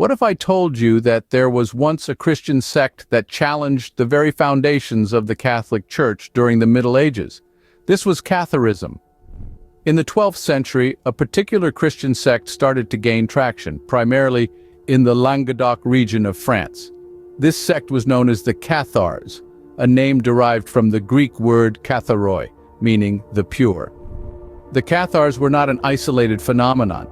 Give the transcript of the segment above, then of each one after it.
What if I told you that there was once a Christian sect that challenged the very foundations of the Catholic Church during the Middle Ages? This was Catharism. In the 12th century, a particular Christian sect started to gain traction, primarily in the Languedoc region of France. This sect was known as the Cathars, a name derived from the Greek word katharoi, meaning the pure. The Cathars were not an isolated phenomenon.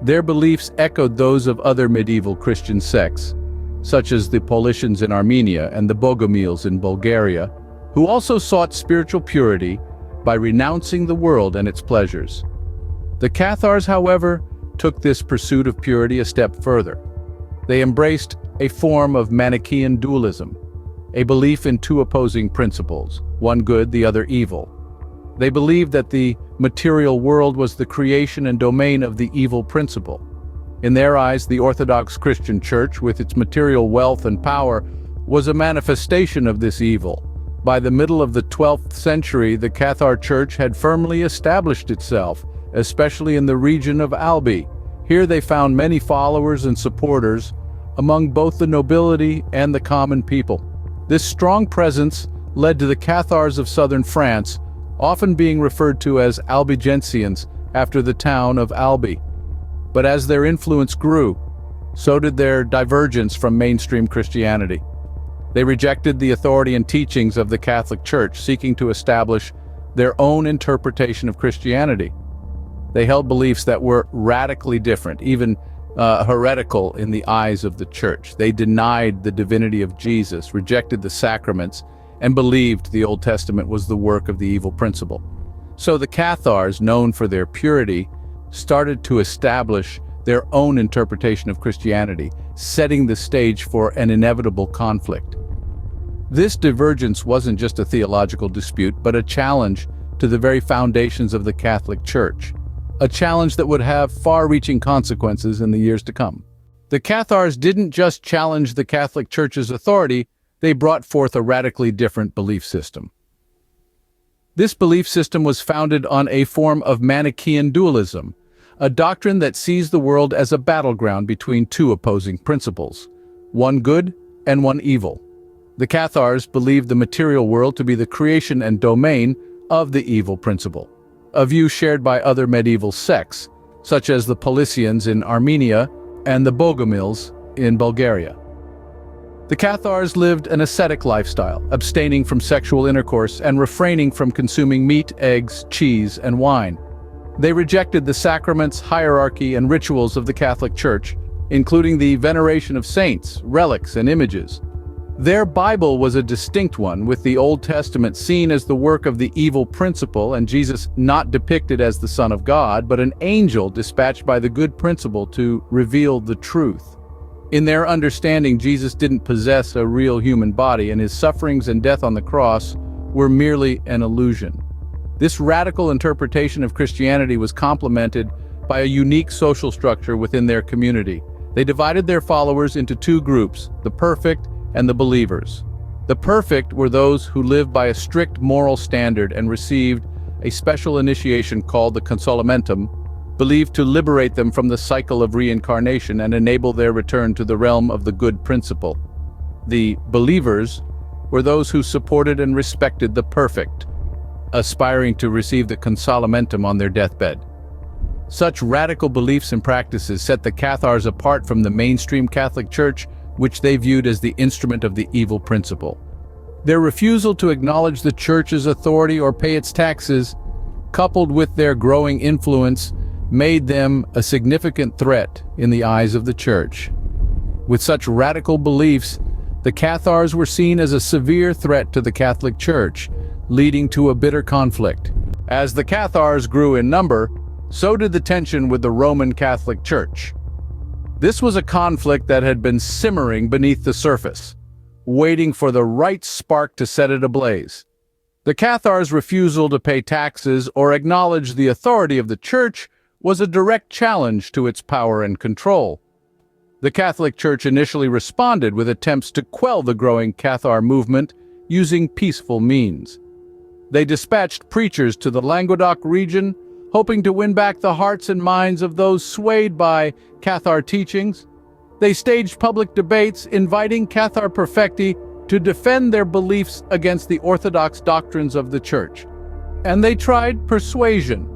Their beliefs echoed those of other medieval Christian sects, such as the Paulicians in Armenia and the Bogomils in Bulgaria, who also sought spiritual purity by renouncing the world and its pleasures. The Cathars, however, took this pursuit of purity a step further. They embraced a form of Manichaean dualism, a belief in two opposing principles, one good, the other evil. They believed that the material world was the creation and domain of the evil principle. In their eyes, the Orthodox Christian Church, with its material wealth and power, was a manifestation of this evil. By the middle of the 12th century, the Cathar Church had firmly established itself, especially in the region of Albi. Here they found many followers and supporters among both the nobility and the common people. This strong presence led to the Cathars of southern France, often being referred to as Albigensians after the town of Albi. But as their influence grew, so did their divergence from mainstream Christianity. They rejected the authority and teachings of the Catholic Church, seeking to establish their own interpretation of Christianity. They held beliefs that were radically different, even heretical in the eyes of the Church. They denied the divinity of Jesus, rejected the sacraments, and believed the Old Testament was the work of the evil principle. So the Cathars, known for their purity, started to establish their own interpretation of Christianity, setting the stage for an inevitable conflict. This divergence wasn't just a theological dispute, but a challenge to the very foundations of the Catholic Church, a challenge that would have far-reaching consequences in the years to come. The Cathars didn't just challenge the Catholic Church's authority, they brought forth a radically different belief system. This belief system was founded on a form of Manichaean dualism, a doctrine that sees the world as a battleground between two opposing principles, one good and one evil. The Cathars believed the material world to be the creation and domain of the evil principle, a view shared by other medieval sects, such as the Paulicians in Armenia and the Bogomils in Bulgaria. The Cathars lived an ascetic lifestyle, abstaining from sexual intercourse and refraining from consuming meat, eggs, cheese, and wine. They rejected the sacraments, hierarchy, and rituals of the Catholic Church, including the veneration of saints, relics, and images. Their Bible was a distinct one, with the Old Testament seen as the work of the evil principle and Jesus not depicted as the Son of God, but an angel dispatched by the good principle to reveal the truth. In their understanding, Jesus didn't possess a real human body, and his sufferings and death on the cross were merely an illusion. This radical interpretation of Christianity was complemented by a unique social structure within their community. They divided their followers into two groups, the perfect and the believers. The perfect were those who lived by a strict moral standard and received a special initiation called the consolamentum, believed to liberate them from the cycle of reincarnation and enable their return to the realm of the good principle. The believers were those who supported and respected the perfect, aspiring to receive the consolamentum on their deathbed. Such radical beliefs and practices set the Cathars apart from the mainstream Catholic Church, which they viewed as the instrument of the evil principle. Their refusal to acknowledge the Church's authority or pay its taxes, coupled with their growing influence, made them a significant threat in the eyes of the Church. With such radical beliefs, the Cathars were seen as a severe threat to the Catholic Church, leading to a bitter conflict. As the Cathars grew in number, so did the tension with the Roman Catholic Church. This was a conflict that had been simmering beneath the surface, waiting for the right spark to set it ablaze. The Cathars' refusal to pay taxes or acknowledge the authority of the Church was a direct challenge to its power and control. The Catholic Church initially responded with attempts to quell the growing Cathar movement using peaceful means. They dispatched preachers to the Languedoc region, hoping to win back the hearts and minds of those swayed by Cathar teachings. They staged public debates, inviting Cathar perfecti to defend their beliefs against the orthodox doctrines of the church. And they tried persuasion,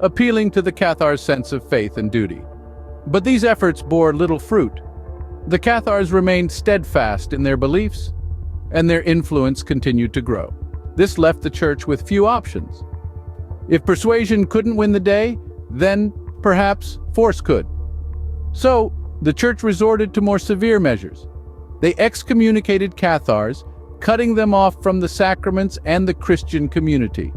appealing to the Cathars' sense of faith and duty. But these efforts bore little fruit. The Cathars remained steadfast in their beliefs, and their influence continued to grow. This left the church with few options. If persuasion couldn't win the day, then perhaps force could. So, the church resorted to more severe measures. They excommunicated Cathars, cutting them off from the sacraments and the Christian community.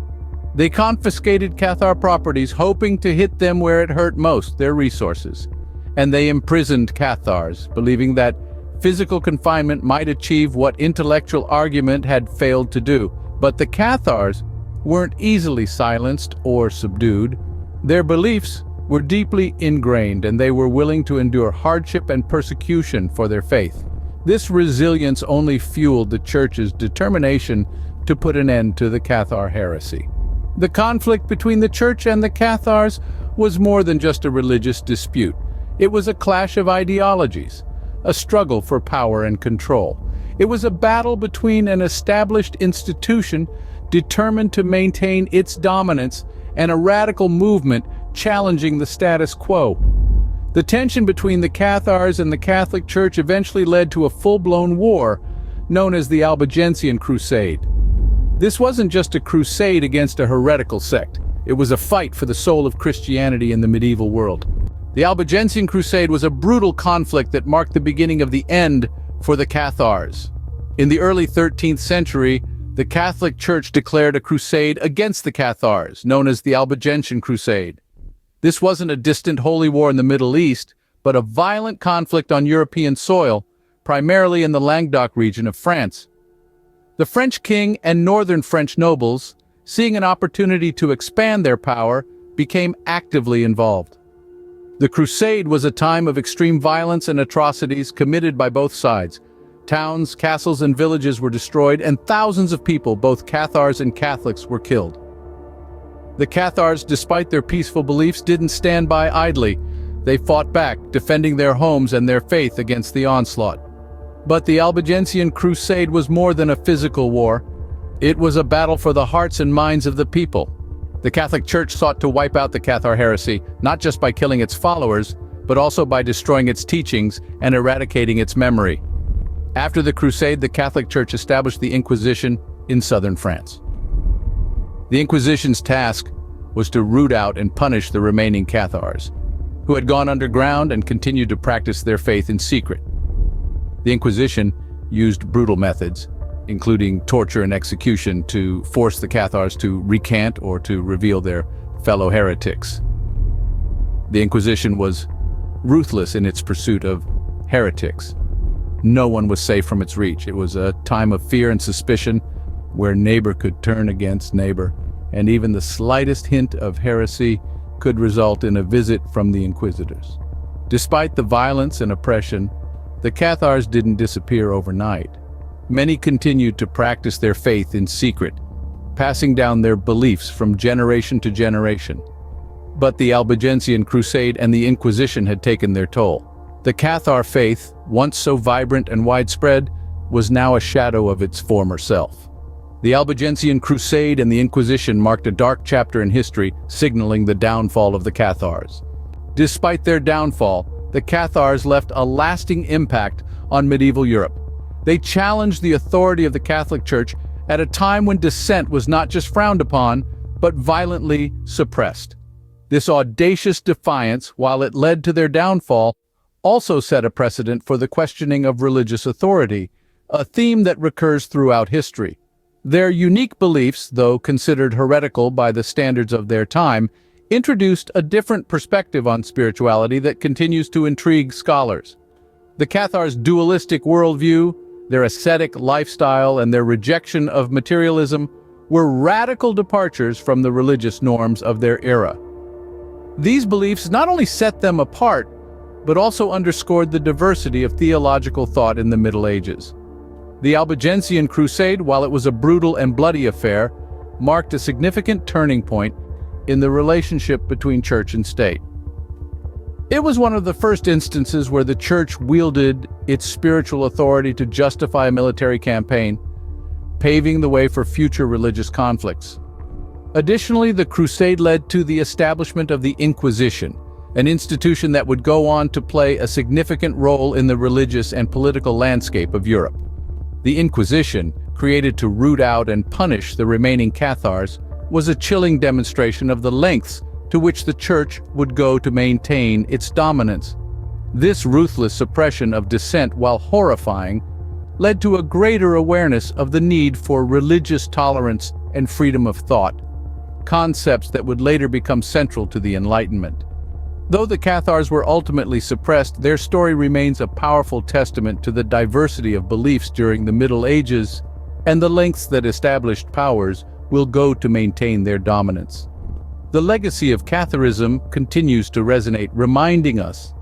They confiscated Cathar properties, hoping to hit them where it hurt most, their resources. And they imprisoned Cathars, believing that physical confinement might achieve what intellectual argument had failed to do. But the Cathars weren't easily silenced or subdued. Their beliefs were deeply ingrained, and they were willing to endure hardship and persecution for their faith. This resilience only fueled the church's determination to put an end to the Cathar heresy. The conflict between the church and the Cathars was more than just a religious dispute. It was a clash of ideologies, a struggle for power and control. It was a battle between an established institution determined to maintain its dominance and a radical movement challenging the status quo. The tension between the Cathars and the Catholic Church eventually led to a full-blown war known as the Albigensian Crusade. This wasn't just a crusade against a heretical sect. It was a fight for the soul of Christianity in the medieval world. The Albigensian Crusade was a brutal conflict that marked the beginning of the end for the Cathars. In the early 13th century, the Catholic Church declared a crusade against the Cathars, known as the Albigensian Crusade. This wasn't a distant holy war in the Middle East, but a violent conflict on European soil, primarily in the Languedoc region of France. The French king and northern French nobles, seeing an opportunity to expand their power, became actively involved. The crusade was a time of extreme violence and atrocities committed by both sides. Towns, castles, and villages were destroyed, and thousands of people, both Cathars and Catholics, were killed. The Cathars, despite their peaceful beliefs, didn't stand by idly. They fought back, defending their homes and their faith against the onslaught. But the Albigensian Crusade was more than a physical war. It was a battle for the hearts and minds of the people. The Catholic Church sought to wipe out the Cathar heresy, not just by killing its followers, but also by destroying its teachings and eradicating its memory. After the Crusade, the Catholic Church established the Inquisition in southern France. The Inquisition's task was to root out and punish the remaining Cathars, who had gone underground and continued to practice their faith in secret. The Inquisition used brutal methods, including torture and execution, to force the Cathars to recant or to reveal their fellow heretics. The Inquisition was ruthless in its pursuit of heretics. No one was safe from its reach. It was a time of fear and suspicion, where neighbor could turn against neighbor, and even the slightest hint of heresy could result in a visit from the inquisitors. Despite the violence and oppression, the Cathars didn't disappear overnight. Many continued to practice their faith in secret, passing down their beliefs from generation to generation. But the Albigensian Crusade and the Inquisition had taken their toll. The Cathar faith, once so vibrant and widespread, was now a shadow of its former self. The Albigensian Crusade and the Inquisition marked a dark chapter in history, signaling the downfall of the Cathars. Despite their downfall, the Cathars left a lasting impact on medieval Europe. They challenged the authority of the Catholic Church at a time when dissent was not just frowned upon, but violently suppressed. This audacious defiance, while it led to their downfall, also set a precedent for the questioning of religious authority, a theme that recurs throughout history. Their unique beliefs, though considered heretical by the standards of their time, introduced a different perspective on spirituality that continues to intrigue scholars. The Cathars' dualistic worldview, their ascetic lifestyle, and their rejection of materialism were radical departures from the religious norms of their era. These beliefs not only set them apart, but also underscored the diversity of theological thought in the Middle Ages. The Albigensian Crusade, while it was a brutal and bloody affair, marked a significant turning point in the relationship between church and state. It was one of the first instances where the church wielded its spiritual authority to justify a military campaign, paving the way for future religious conflicts. Additionally, the crusade led to the establishment of the Inquisition, an institution that would go on to play a significant role in the religious and political landscape of Europe. The Inquisition, created to root out and punish the remaining Cathars, was a chilling demonstration of the lengths to which the church would go to maintain its dominance. This ruthless suppression of dissent, while horrifying, led to a greater awareness of the need for religious tolerance and freedom of thought, concepts that would later become central to the Enlightenment. Though the Cathars were ultimately suppressed, their story remains a powerful testament to the diversity of beliefs during the Middle Ages and the lengths that established powers will go to maintain their dominance. The legacy of Catharism continues to resonate, reminding us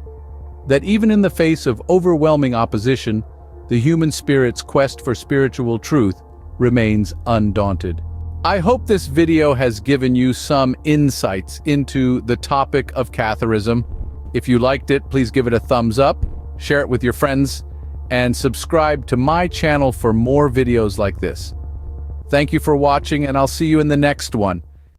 that even in the face of overwhelming opposition, the human spirit's quest for spiritual truth remains undaunted. I hope this video has given you some insights into the topic of Catharism. If you liked it, please give it a thumbs up, share it with your friends, and subscribe to my channel for more videos like this. Thank you for watching, and I'll see you in the next one.